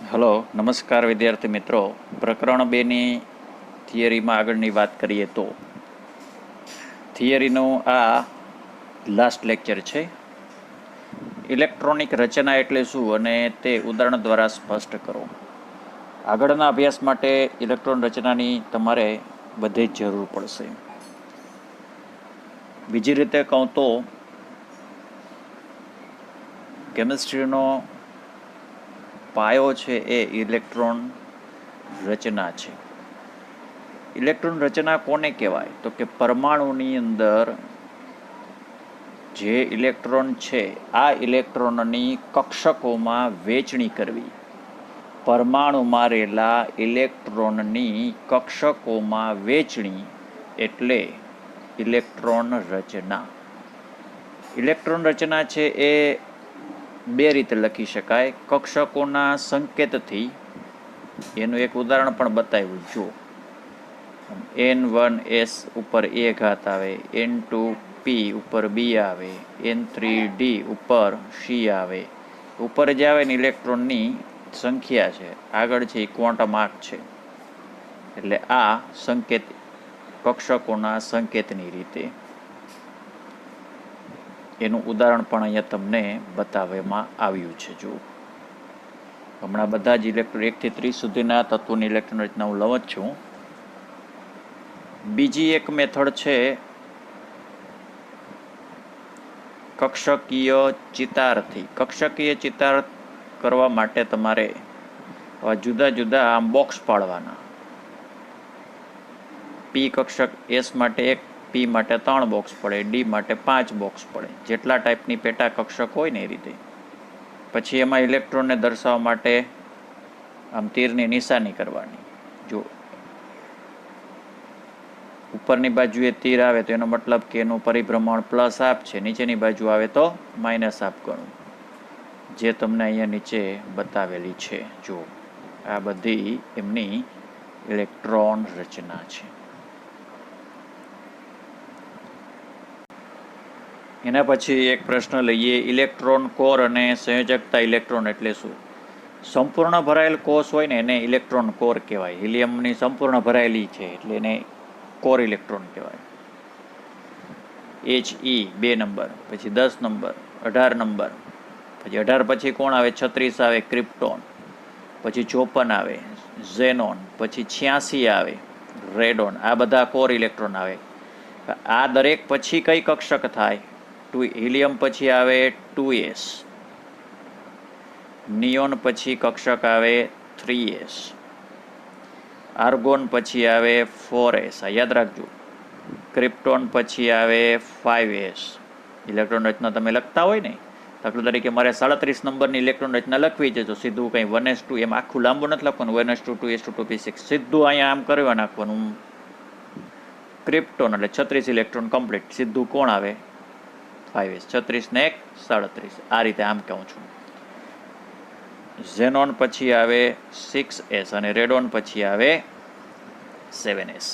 Hello, નમસ્કાર વિદ્યાર્થી મિત્રો. પ્રકરણ 2ની થિયરીમાં આગળની વાત કરીએ તો થિયરીનું આ લાસ્ટ લેક્ચર છે. ઇલેક્ટ્રોનિક રચના એટલે શું અને તે ઉદાહરણ દ્વારા સ્પષ્ટ કરો. આગળના અભ્યાસ માટે ઇલેક્ટ્રોન રચનાની તમારે બધે જ જરૂર પડશે. બીજી રીતે કહું તો કેમિસ્ટ્રીનો પાયો છે એ ઇલેક્ટ્રોન રચના છે. ઇલેક્ટ્રોન રચના કોને કહેવાય? તો કે પરમાણુની અંદર જે ઇલેક્ટ્રોન છે આ ઇલેક્ટ્રોનની કક્ષકોમાં વહેંચણી કરવી. પરમાણુમાં રહેલા ઇલેક્ટ્રોનની કક્ષકોમાં વહેંચણી એટલે ઇલેક્ટ્રોન રચના. ઇલેક્ટ્રોન રચના છે એ બે રીતે લખી શકાય. કક્ષકોના સંકેતથી એનું એક ઉદાહરણ પણ બતાવ્યું. જો N1S ઉપર A ઘાત આવે, N2P ઉપર B આવે, N3D ઉપર C આવે. ઉપર જે આવે ને ઇલેક્ટ્રોનની સંખ્યા છે, આગળ છે એ ક્વોન્ટમ આંક છે. એટલે આ સંકેત કક્ષકોના સંકેતની રીતે એનું ઉદાહરણ પણ અહીંયા તમને બતાવવામાં આવ્યું છે. જો હમણાં બધા જ ઇલેક્ટ્રોન 1 થી 30 સુધીના તત્વોની ઇલેક્ટ્રોન રચના હું લઉં જ છું. બીજી એક મેથડ છે કક્ષકીય ચિતારથી. કક્ષકીય ચિતાર કરવા માટે તમારે જુદા જુદા આમ બોક્સ પાડવાના. પી કક્ષક S માટે 1, P માટે 3 બોક્સ પડે, D માટે 5 બોક્સ પડે. જેટલા ટાઈપની પેટા કક્ષક હોય ને એ રીતે. પછી એમાં ઇલેક્ટ્રોનને દર્શાવવા માટે આમ તીરની નિશાની કરવાની. જો ઉપરની બાજુએ તીર આવે તો એનો મતલબ કે એનું પરિભ્રમણ પ્લસ હાફ છે, નીચેની બાજુ આવે તો માઇનસ હાફ ગણું, જે તમને અહીંયા નીચે બતાવેલી છે. જો આ બધી એમની ઇલેક્ટ્રોન રચના છે. એના પછી એક પ્રશ્ન લઈએ, ઇલેક્ટ્રોન કોર અને સંયોજકતા ઇલેક્ટ્રોન એટલે શું? સંપૂર્ણ ભરાયેલ કોષ હોય ને એને ઇલેક્ટ્રોન કોર કહેવાય. હિલિયમની સંપૂર્ણ ભરાયેલી છે એટલે એને કોર ઇલેક્ટ્રોન કહેવાય. He 2 નંબર, પછી 10 નંબર, 18 નંબર, પછી 18 પછી કોણ આવે? 36 આવે ક્રિપ્ટોન, પછી 54 આવે ઝેનોન, પછી 86 આવે રેડોન. આ બધા કોર ઇલેક્ટ્રોન આવે. આ દરેક પછી કઈ કક્ષક થાય? હિલિયમ પછી આવે 2s, નિયોન પછી કક્ષક આવે 3s, આર્ગોન પછી આવે 4s. આ યાદ રાખજો. ક્રિપ્ટોન પછી આવે 5s. ઇલેક્ટ્રોન રચના તમે લખતા હોય ને, દાખલા તરીકે મારે 37 નંબરની ઇલેક્ટ્રોન રચના લખવી છે, તો સીધું કંઈ 1s2 એમ આખું લાંબુ નથી લખવાનું. 1s2 2s2 2p6 સીધું અહીંયા આમ કરવા નાખવાનું. ક્રિપ્ટોન એટલે 36 ઇલેક્ટ્રોન કમ્પ્લીટ. સીધું કોણ આવે? 5s. 36 ને 1 37. આ રીતે આમ કહું છું. ઝેનોન પછી આવે 6s અને રેડોન પછી આવે 7s.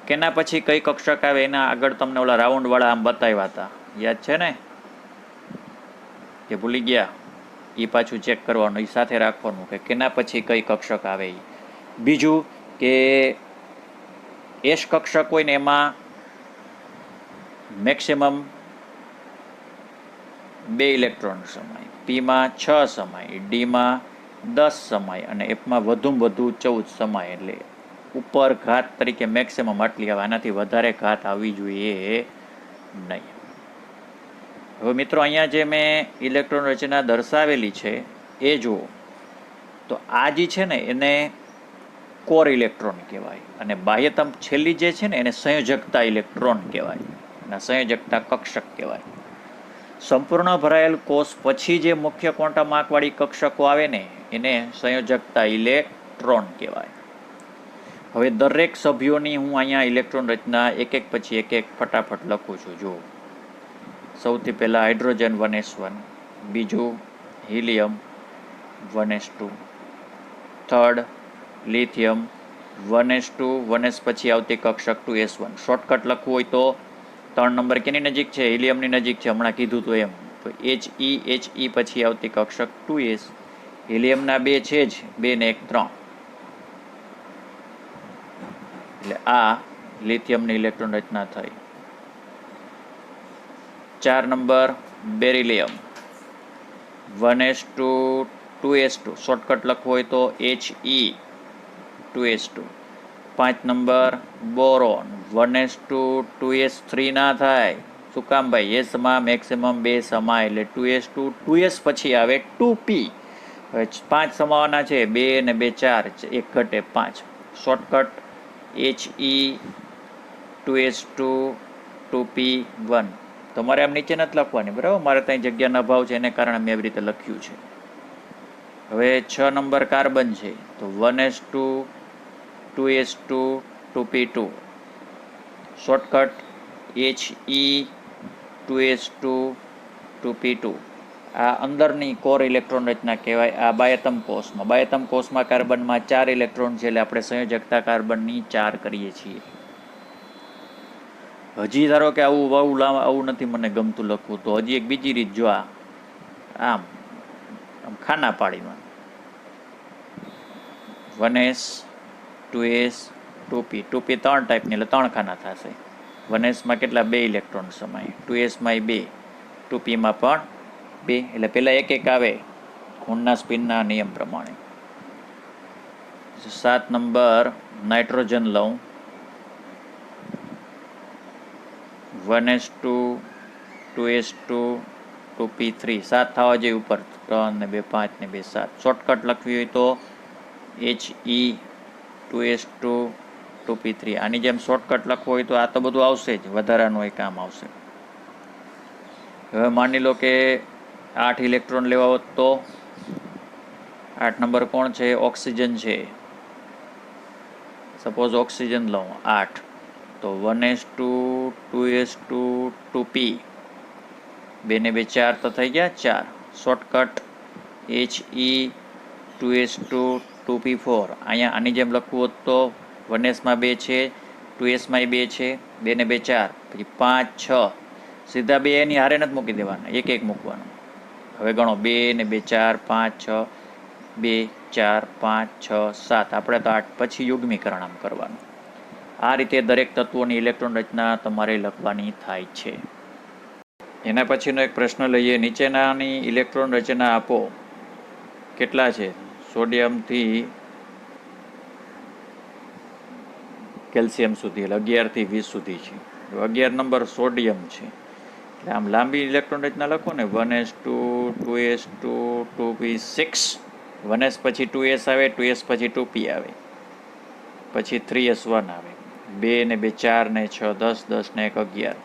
કેના પછી કઈ કક્ષક આવે એના આગળ તમને ઓલા રાઉન્ડ વાળા આમ બતાવ્યા હતા, યાદ છે ને? કે ભૂલી ગયા? એ પાછું ચેક કરવાનું, એ સાથે રાખવાનું કે કેના પછી કઈ કક્ષક આવે. બીજું કે એસ કક્ષક હોય ને એમાં મેક્સિમમ 2 ઇલેક્ટ્રોન સમાય, પીમાં 6 સમાય, ડીમાં 10 સમાય અને એફમાં વધુમાં વધુ 14 સમાય. એટલે ઉપર ઘાત તરીકે મેક્સિમમ આટલી આવે, આનાથી વધારે ઘાત આવવી જોઈએ નહીં. હવે મિત્રો અહીંયા જે મેં ઇલેક્ટ્રોન રચના દર્શાવેલી છે એ જુઓ તો આ જે છે ને એને કોર ઇલેક્ટ્રોન કહેવાય અને બાહ્યતમ છેલ્લી જે છે ને એને સંયોજકતા ઇલેક્ટ્રોન કહેવાય અને સંયોજકતા કક્ષક કહેવાય. સંપૂર્ણ ભરાયેલ કોષ પછી જે મુખ્ય ક્વોન્ટમ આંકવાળી કક્ષકો આવે ને એને સંયોજકતા ઇલેક્ટ્રોન કહેવાય. હવે દરેક સભ્યોની હું અહીંયા ઇલેક્ટ્રોન રચના એક એક પછી એક ફટાફટ લખું છું. જો સૌથી પહેલાં હાઇડ્રોજન 1s1, બીજું helium 1s2, third lithium 1s2, 1s પછી આવતી કક્ષક 2s1. શોર્ટકટ લખવું હોય તો 3 નંબર કેની નજીક છે? હિલિયમની નજીક છે, હમણાં કીધું તો એમ. તો He પછી આવતી કક્ષક 2s, હિલિયમના 2 છે જ, 2 ને 1 3. એટલે આ લિથિયમની ઇલેક્ટ્રોન રચના થઈ. 4 નંબર બેરિલિયમ 1s2 શોર્ટકટ લખવું હોય તો He2s2. 5 નંબર બોરોન 1s2 ના થાય. શું કામ ભાઈ? એસમાં મેક્સિમમ 2 સમાય એટલે 2s2 2s પછી આવે 2p. હવે 5 સમાવાના છે, 2 ને 2 4, 1 ઘટે 5. Shortcut He2s2 2p1. તમારે આમ નીચે નથી લખવાની, બરાબર? મારે ત્યાં જગ્યાનો અભાવ છે, એને કારણે મેં એવી રીતે લખ્યું છે. હવે 6 નંબર કાર્બન છે, તો 1s2 2s2 2p2. Shortcut He2s2 2p2. આ અંદરની કોર ઇલેક્ટ્રોન રચના કહેવાય. આ બાયતમ કોષમાં કાર્બનમાં 4 ઇલેક્ટ્રોન છે, એટલે આપણે સંયોજકતા કાર્બનની 4 કરીએ છીએ. હજી ધારો કે આવું નથી મને ગમતું લખવું, તો હજી એક બીજી રીત જો, આમ ખાના પાડીમાં 1s 2s 2p 3 ટાઈપની, એટલે 3 ખાના થશે. 1sમાં કેટલા? 2 ઇલેક્ટ્રોન સમાય, 2sમાં 2, 2pમાં પણ 2. એટલે પહેલાં એક એક આવે ખૂણના સ્પિનના નિયમ પ્રમાણે. 7 નંબર નાઇટ્રોજન લઉં 1s2 2s2 2p3. 7 થવા જોઈએ ઉપર, 3 ને 2 5 ને 2 7. શોર્ટકટ લખવી હોય તો He2s2 2p3. આની જેમ શોર્ટકટ લખવું હોય તો આ તો બધું આવશે જ, વધારાનું એ કામ આવશે. હવે માની લો કે 8 ઇલેક્ટ્રોન લેવા હોત તો 8 નંબર કોણ છે? ઓક્સિજન છે. સપોઝ ઓક્સિજન લઉં 8, તો 1s2 2s2 2p, 2 ને 2 4 તો થઈ ગયા 4. Shortcut He2s2 2p4. અહીંયા આની જેમ લખવું હોત તો 1sમાં 2 છે, 2sમાં 2 છે, 2 ને 2 4, પછી 5 6. સીધા 2 એની હારે નથી મૂકી દેવાના, એક એક મૂકવાનું. હવે ગણો 2 ને 2 4 5 6, 2 4 5 6 7. આપણે તો 8 પછી યુગ્મીકરણ આમ કરવાનું. આ રીતે દરેક તત્વોની ઇલેક્ટ્રોન રચના તમારે લખવાની થાય છે. એના પછીનો એક પ્રશ્ન લઈએ. નીચેનાની ઇલેક્ટ્રોન રચના આપો. કેટલા છે? સોડિયમથી કેલ્શિયમ સુધી, એટલે 11 થી 20 સુધી છે. 11 નંબર સોડિયમ છે, એટલે આમ લાંબી ઇલેક્ટ્રોન રચના લખો ને 1s2 2s2 2p6. 1s પછી 2s આવે, 2s પછી 2p આવે, પછી 3s1 આવે, 2 ને 2 4 ને 6 10 10 ને 1 11.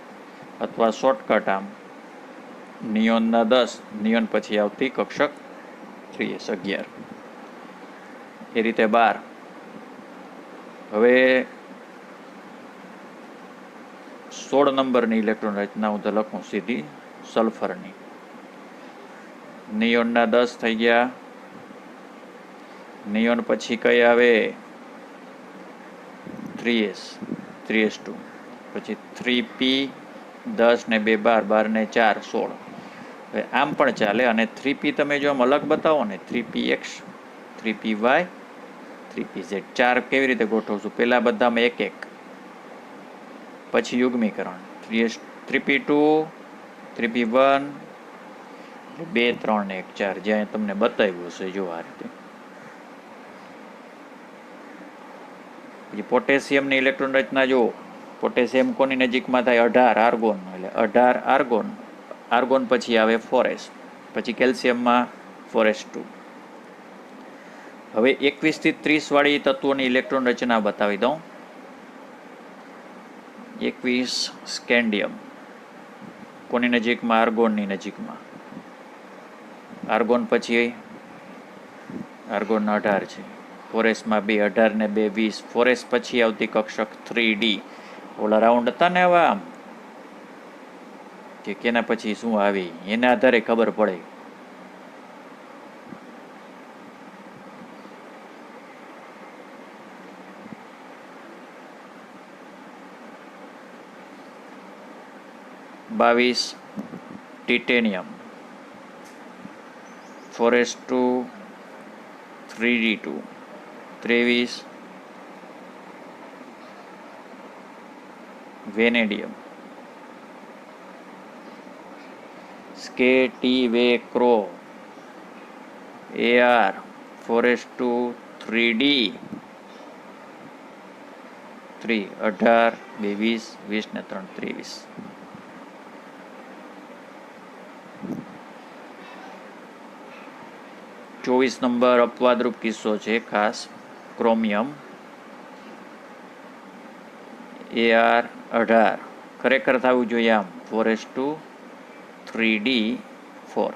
અથવા શોર્ટકટ આમ નિયોનના 10, નિયોન પછી આવતી કક્ષક 3s 11. એ રીતે 12. હવે 16 નંબરની ઇલેક્ટ્રોન રચના હું તો લખું સીધી સલ્ફરની. નિયોનના 10 થઈ ગયા. નિયોન પછી કઈ આવે? 3s 3s2, પછી 3p 10 ને 2 12, 12 ને 4 16. હવે આમ પણ ચાલે, અને 3p તમે જો આમ અલગ બતાવો ને 3px 3py 3pz, 4 કેવી રીતે ગોઠવશું? પહેલાં બધામાં એક એક, પછી યુગ્મીકરણ 3p2 3p1, 2 3 ને 1 4, જ્યાં તમને બતાવ્યું હશે જો આ રીતે. પછી પોટેશિયમની ઇલેક્ટ્રોન રચના જુઓ. પોટેશિયમ કોની નજીકમાં થાય? 18 આર્ગોન, એટલે 18 આર્ગોન. આર્ગોન પછી આવે 4s, પછી કેલ્શિયમમાં 4s2. હવે 21 થી 30 વાળી તત્વોની ઇલેક્ટ્રોન રચના બતાવી દઉં. 21 સ્કેન્ડિયમ કોની નજીકમાં? આર્ગોનની નજીકમાં. આર્ગોન પછી આર્ગોન 18 છે, 4sમાં 2, 18 ને 2 20. 4s પછી આવતી કક્ષક 3d. ઓલા રાઉન્ડ હતા ને આવા આમ, કે કેના પછી શું આવી એના આધારે ખબર પડે. બાવીસ titanium 4s2 3d2 23 vanadium સ્કેટિવેક્રો AR 4s2 3d 3 18 22 20 ને 3 23 24 નંબર અપવાદરૂપ કિસ્સો છે ખાસ ક્રોમિયમ AR 18 ખરેખર થવું જોઈએ આમ 4s2 3d 4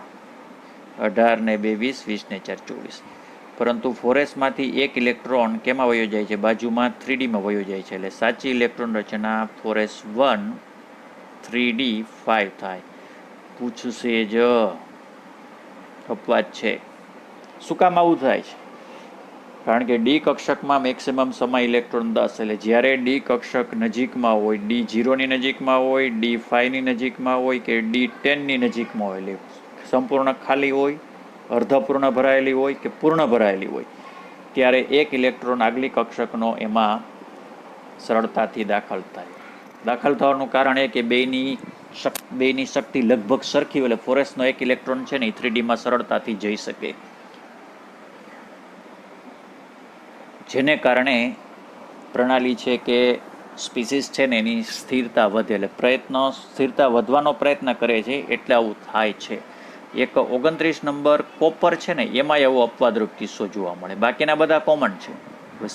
18 ને 2 20 20 ને 4 24 પરંતુ 4s માંથી એક ઇલેક્ટ્રોન કેમાં વયો જાય છે બાજુમાં 3d માં વયો જાય છે એટલે સાચી ઇલેક્ટ્રોન રચના 4s1 3d 5 થાય પૂછશે જ અપવાદ છે શું કામ આવું થાય છે કારણ કે ડી કક્ષકમાં મેક્સિમમ સમય ઇલેક્ટ્રોન 10 એટલે જ્યારે ડી કક્ષક નજીકમાં હોય D0 ની નજીકમાં હોય D5 ની નજીકમાં હોય કે D10 ની નજીકમાં હોય એટલે સંપૂર્ણ ખાલી હોય અર્ધપૂર્ણ ભરાયેલી હોય કે પૂર્ણ ભરાયેલી હોય ત્યારે એક ઇલેક્ટ્રોન આગલી કક્ષકનો એમાં સરળતાથી દાખલ થવાનું કારણ એ કે બેની શક્તિ લગભગ સરખી હોય એટલે 4s નો એક ઇલેક્ટ્રોન છે ને 3d માં સરળતાથી જઈ શકે જેને કારણે પ્રણાલી છે કે સ્પીસીસ છે ને એની સ્થિરતા વધે એટલે સ્થિરતા વધવાનો પ્રયત્ન કરે છે એટલે આવું થાય છે એક 29 નંબર કોપર છે ને એમાં એવો અપવાદરૂપ કિસ્સો જોવા મળે બાકીના બધા કોમન છે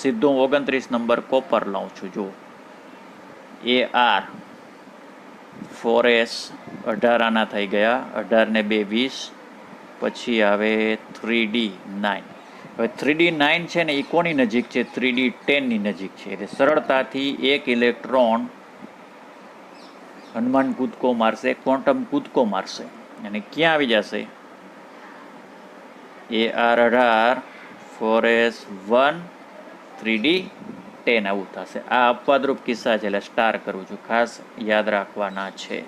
સીધું 29 નંબર કોપર લઉં છું જો AR 4s 18 આના થઈ ગયા 18 ને 2 20 પછી આવે 3d 9 હવે 3d 9 છે ને એ કોની નજીક છે 3d 10 ની નજીક છે એટલે સરળતાથી એક ઇલેક્ટ્રોન હનુમાન કૂદકો મારશે ક્વોન્ટમ કૂદકો મારશે અને ક્યાં આવી જશે AR 18 4s1 3d 10 આવું થશે આ અપવાદરૂપ કિસ્સા છે એટલે સ્ટાર કરું છું ખાસ યાદ રાખવાના છે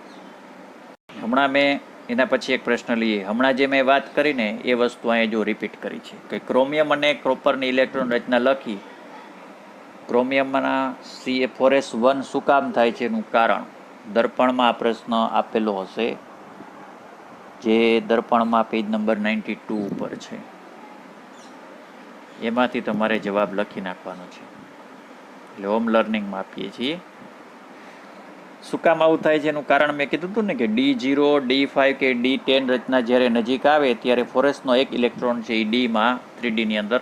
હમણાં મેં એના પછી એક પ્રશ્ન લઈએ હમણાં જે મેં વાત કરીને એ વસ્તુ અહીંયા જો રિપીટ કરી છે કે ક્રોમિયમ અને કોપરની ઇલેક્ટ્રોન રચના લખી ક્રોમિયમના CA4s1 શું કામ થાય છે એનું કારણ દર્પણમાં આ પ્રશ્ન આપેલો હશે જે દર્પણમાં પેજ નંબર 92 ઉપર છે એમાંથી તમારે જવાબ લખી નાખવાનો છે એટલે હોમ લર્નિંગમાં આપીએ છીએ શું કામ આવું થાય છે એનું કારણ મેં કીધું હતું ને કે D0 D5 કે D10 રચના જ્યારે નજીક આવે ત્યારે 4s નો એક ઇલેક્ટ્રોન છે એ ડીમાં 3d ની અંદર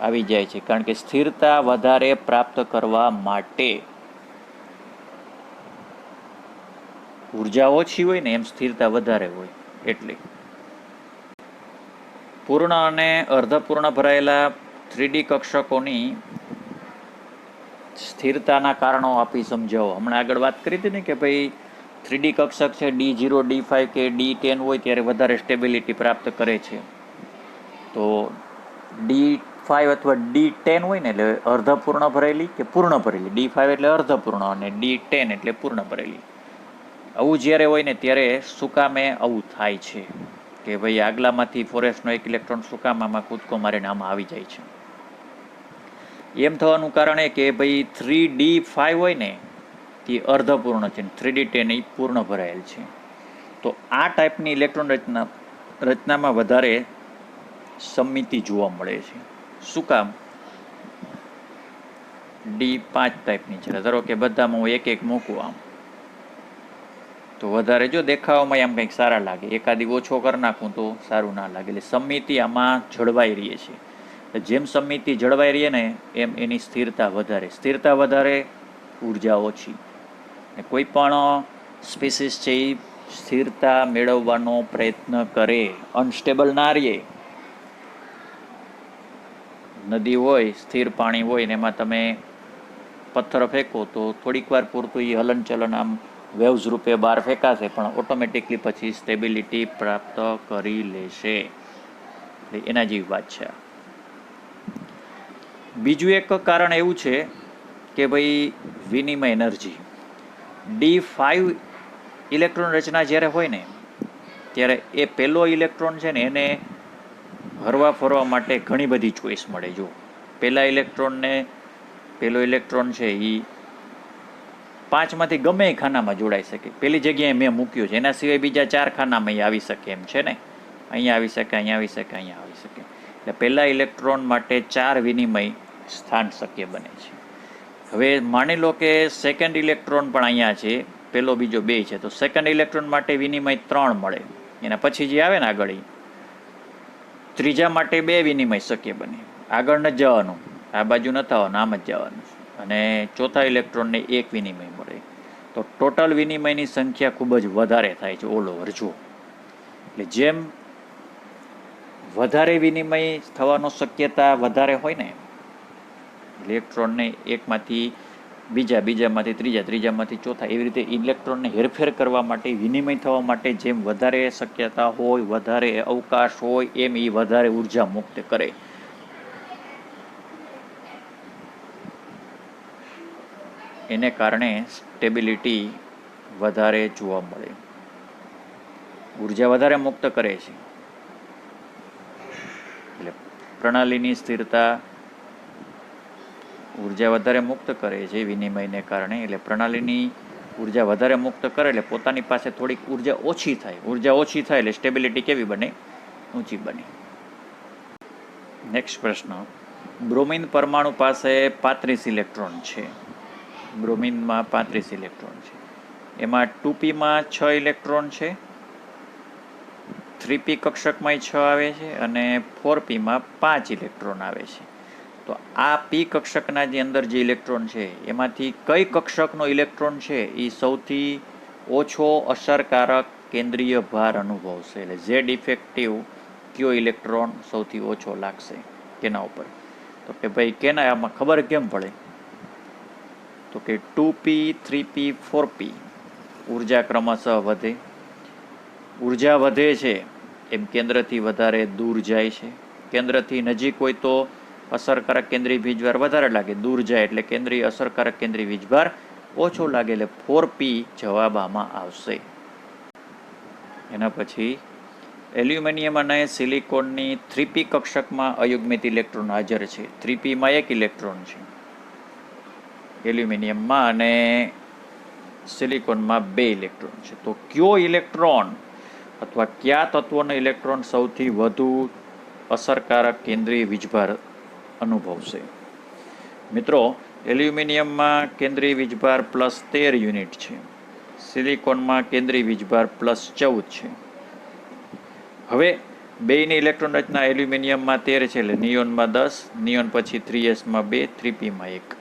આવી જાય છે કારણ કે સ્થિરતા વધારે પ્રાપ્ત કરવા માટે ઉર્જા ઓછી હોય ને એમ સ્થિરતા વધારે હોય એટલે પૂર્ણ અને અર્ધપૂર્ણ ભરાયેલા 3d કક્ષકોની સ્થિરતાના કારણો આપી સમજાવો હમણાં આગળ વાત કરી હતી ને કે ભાઈ 3d કક્ષક છે D0 D5 કે D10 હોય ત્યારે વધારે સ્ટેબિલિટી પ્રાપ્ત કરે છે તો D5 અથવા D10 હોય ને એટલે અર્ધપૂર્ણ ભરેલી કે પૂર્ણ ભરેલી D5 એટલે અર્ધપૂર્ણ અને D10 એટલે પૂર્ણ ભરેલી આવું જ્યારે હોય ને ત્યારે શું કામે આવું થાય છે કે ભાઈ આગલામાંથી 4s નો એક ઇલેક્ટ્રોન શું કામ આમાં કૂદકો મારીને આમાં આવી જાય છે એમ થવાનું કારણ એ કે ભાઈ 3d5 હોય ને તે અર્ધપૂર્ણ છે 3d10 એ પૂર્ણ ભરાયેલ છે તો આ ટાઈપની ઇલેક્ટ્રોન રચનામાં વધારે સમમિતિ જોવા મળે છે શું કામ D5 ટાઈપની છે ધારો કે બધામાં હું એક એક મૂકું આમ તો વધારે જો દેખાવામાં આમ કંઈક સારા લાગે એકાદી ઓછો કરી નાખું તો સારું ના લાગે એટલે સમમિતિ આમાં જળવાઈ રહે છે જેમ સમમિતિ જળવાઈ રહે ને એમ એની સ્થિરતા વધારે ઉર્જા ઓછી કોઈ પણ સ્પીસીસ છે એ સ્થિરતા મેળવવાનો પ્રયત્ન કરે અનસ્ટેબલ ના રહે નદી હોય સ્થિર પાણી હોય ને એમાં તમે પથ્થર ફેંકો તો થોડીક વાર પૂરતું એ હલનચલન આમ વેવ્સ રૂપે બહાર ફેંકાશે પણ ઓટોમેટિકલી પછી સ્ટેબિલિટી પ્રાપ્ત કરી લેશે એટલે એના જેવી વાત છે બીજું એક કારણ એવું છે કે ભાઈ વિનિમય એનર્જી D5 ઇલેક્ટ્રોન રચના જ્યારે હોય ને ત્યારે એ પહેલો ઇલેક્ટ્રોન છે ને એને હરવા ફરવા માટે ઘણી બધી ચોઈસ મળે. જો પેલો ઇલેક્ટ્રોન છે એ 5માંથી ગમે એ ખાનામાં જોડાઈ શકે. પેલી જગ્યાએ મેં મૂક્યું છે, એના સિવાય બીજા 4 ખાનામાં એ આવી શકે એમ છે ને. અહીંયા આવી શકે, અહીંયા આવી શકે, અહીંયા આવી શકે. એટલે પહેલા ઇલેક્ટ્રોન માટે 4 વિનિમય સ્થાન શક્ય બને છે. હવે માની લો કે સેકન્ડ ઇલેક્ટ્રોન પણ અહીંયા છે, પેલો બીજો 2 છે, તો સેકન્ડ ઇલેક્ટ્રોન માટે વિનિમય 3 મળે. એના પછી જે આવે ને આગળ, ત્રીજા માટે 2 વિનિમય શક્ય બને. આગળ ન જવાનું, આ બાજુ ન થવાનું, આમ જ જવાનું. અને ચોથા ઇલેક્ટ્રોનને 1 વિનિમય મળે. તો ટોટલ વિનિમયની સંખ્યા ખૂબ જ વધારે થાય છે ઓલ ઓવર. જુઓ, એટલે જેમ વધારે વિનિમય થવાનો શક્યતા વધારે હોય ને, ઇલેક્ટ્રોનને એકમાંથી બીજા, બીજામાંથી ત્રીજા, ત્રીજામાંથી ચોથા, એવી રીતે ઇલેક્ટ્રોનને હેરફેર કરવા માટે, વિનિમય થવા માટે જેમ વધારે શક્યતા હોય, વધારે અવકાશ હોય, એમ એ વધારે ઉર્જા મુક્ત કરે. એને કારણે સ્ટેબિલિટી વધારે જોવા મળે. ઉર્જા વધારે મુક્ત કરે છે એટલે પ્રણાલીની સ્થિરતા, ઉર્જા વધારે મુક્ત કરે છે વિનિમયને કારણે. એટલે પ્રણાલીની ઉર્જા વધારે મુક્ત કરે એટલે પોતાની પાસે થોડીક ઉર્જા ઓછી થાય. ઉર્જા ઓછી થાય એટલે સ્ટેબિલિટી કેવી બને? ઊંચી બને. નેક્સ્ટ પ્રશ્ન. બ્રોમિન પરમાણુ પાસે 35 ઇલેક્ટ્રોન છે. બ્રોમિનમાં 35 ઇલેક્ટ્રોન છે. એમાં 2p-માં 6 ઇલેક્ટ્રોન છે, 3p કક્ષકમાં 6 આવે છે, અને 4p-માં 5 ઇલેક્ટ્રોન આવે છે. તો આ p કક્ષકના જે અંદર જે ઇલેક્ટ્રોન છે એમાંથી કઈ કક્ષકનો ઇલેક્ટ્રોન છે એ સૌથી ઓછો અસરકારક કેન્દ્રીય ભાર અનુભવશે? એટલે ઝેડ ઇફેક્ટિવ કયો ઇલેક્ટ્રોન સૌથી ઓછો લાગશે કેના ઉપર? તો કે ભાઈ કેના, આમાં ખબર કેમ પડે? તો કે 2p, 3p, 4p ઉર્જા ક્રમશઃ વધે. ઉર્જા વધે છે એમ કેન્દ્રથી વધારે દૂર જાય છે. કેન્દ્રથી નજીક હોય તો અસરકારક કેન્દ્રીય વીજભાર વધારે લાગે, દૂર જાય એટલે કેન્દ્રીય અસરકારક કેન્દ્રીય વીજભાર ઓછો લાગે. એટલે 4p જવાબ આમાં આવશે. એના પછી એલ્યુમિનિયમ અને સિલિકોનની 3p કક્ષકમાં અયુગ્મિત ઇલેક્ટ્રોન હાજર છે. 3p-માં 1 ઇલેક્ટ્રોન છે એલ્યુમિનિયમમાં, અને સિલિકોનમાં 2 ઇલેક્ટ્રોન છે. તો કયો ઇલેક્ટ્રોન અથવા કયા તત્વનો ઇલેક્ટ્રોન સૌથી વધુ અસરકારક કેન્દ્રીય વીજભાર અનુભવશે? મિત્રો, એલ્યુમિનિયમમાં કેન્દ્રીય વીજભાર +13 યુનિટ છે, સિલિકોનમાં કેન્દ્રીય વીજભાર +14 છે. હવે બેયની ઇલેક્ટ્રોન રચના એલ્યુમિનિયમમાં 13 છે એટલે નિયોનમાં 10, નિયોન પછી 3s-માં 2, 3p-માં 1.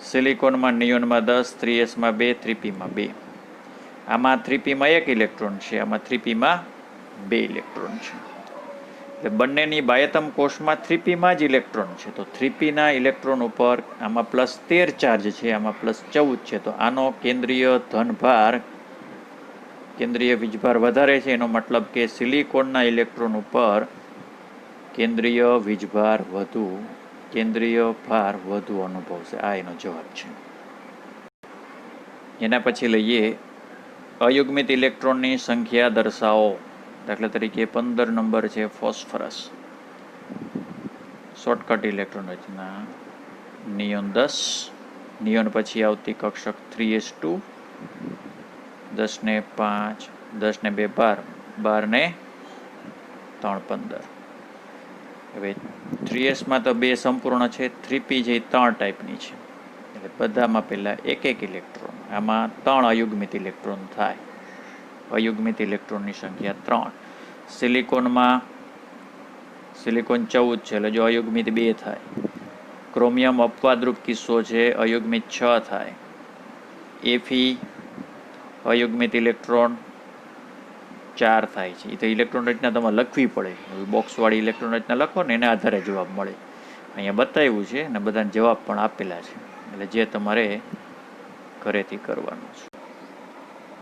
સિલિકોનમાં નિયોનમાં 10, 3s-માં 2, 3p-માં 2. આમાં 3p-માં 1 ઇલેક્ટ્રોન છે, આમાં 3p-માં 2 ઇલેક્ટ્રોન છે. એટલે બંનેની બાહ્યતમ કોષમાં 3p-માં જ ઇલેક્ટ્રોન છે. તો 3p-ના ઇલેક્ટ્રોન ઉપર આમાં +13 ચાર્જ છે, આમાં +14 છે. તો આનો કેન્દ્રીય ધનભાર, કેન્દ્રીય વીજભાર વધારે છે. એનો મતલબ કે સિલિકોનના ઇલેક્ટ્રોન ઉપર કેન્દ્રીય વીજભાર વધુ, કેન્દ્રીય ભાર વધુ અનુભવશે. આ એનો જવાબ છે. એના પછી લઈએ અયુગ્મિત ઇલેક્ટ્રોનની સંખ્યા દર્શાવો. દાખલા તરીકે 15 નંબર છે ફોસ્ફરસ. શોર્ટકટ ઇલેક્ટ્રોન રચના નિયોન 10, નિયોન પછી આવતી કક્ષક 3s2, 10 ને 5, 10 ને 2 12, 12 ને 3 15. હવે 3s-માં તો 2 સંપૂર્ણ છે, 3p જે 3 ટાઈપની છે એટલે બધામાં પહેલાં 1 ઇલેક્ટ્રોન. આમાં 3 અયુગ્મિત ઇલેક્ટ્રોન થાય. અયુગ્મિત ઇલેક્ટ્રોનની સંખ્યા 3. સિલિકોનમાં સિલિકોન 14 છે એટલે જો અયુગ્મિત 2 થાય. ક્રોમિયમ અપવાદરૂપ કિસ્સો છે, અયુગ્મિત 6 થાય. Fe અયુગ્મિત ઇલેક્ટ્રોન 4 થાય છે. એ તો ઇલેક્ટ્રોન રચના તમારે લખવી પડે, બોક્સવાળી ઇલેક્ટ્રોન રચના લખો ને એના આધારે જવાબ મળે. અહીંયા બતાવ્યું છે અને બધાને જવાબ પણ આપેલા છે, એટલે જે તમારે ઘરેથી કરવાનું છે.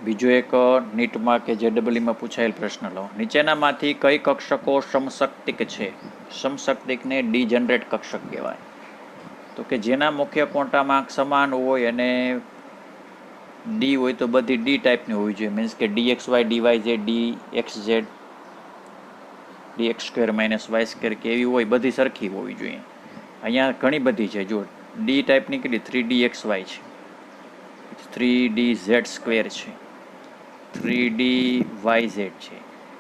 બીજો એક નીટમાં કે JEE-માં પૂછાયેલ પ્રશ્ન લો. નીચેનામાંથી કઈ કક્ષકો સમશક્તિક છે? સમશક્તિકને ડીજનરેટ કક્ષક કહેવાય. તો કે જેના મુખ્ય ક્વોન્ટામાંક સમાન હોય અને ડી હોય તો બધી ડી ટાઈપની હોવી જોઈએ. મીન્સ કે DXY, DYZ, DXZ dx² - y² કે એવી હોય, બધી સરખી હોવી જોઈએ. અહીંયા ઘણી બધી છે. જો ડી ટાઈપની કેટલી 3dxy છે, 3dz² છે, 3dyz છે,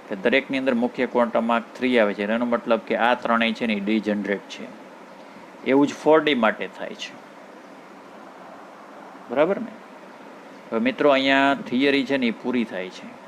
કે દરેકની અંદર મુખ્ય ક્વોન્ટમ માર્ક 3 આવે છે. એનો મતલબ કે આ ત્રણેય છે ને ડી જનરેટ છે. એવું જ 4D માટે થાય છે. બરાબર ને? હવે મિત્રો અહીંયા થિયરી છે ને એ પૂરી થાય છે.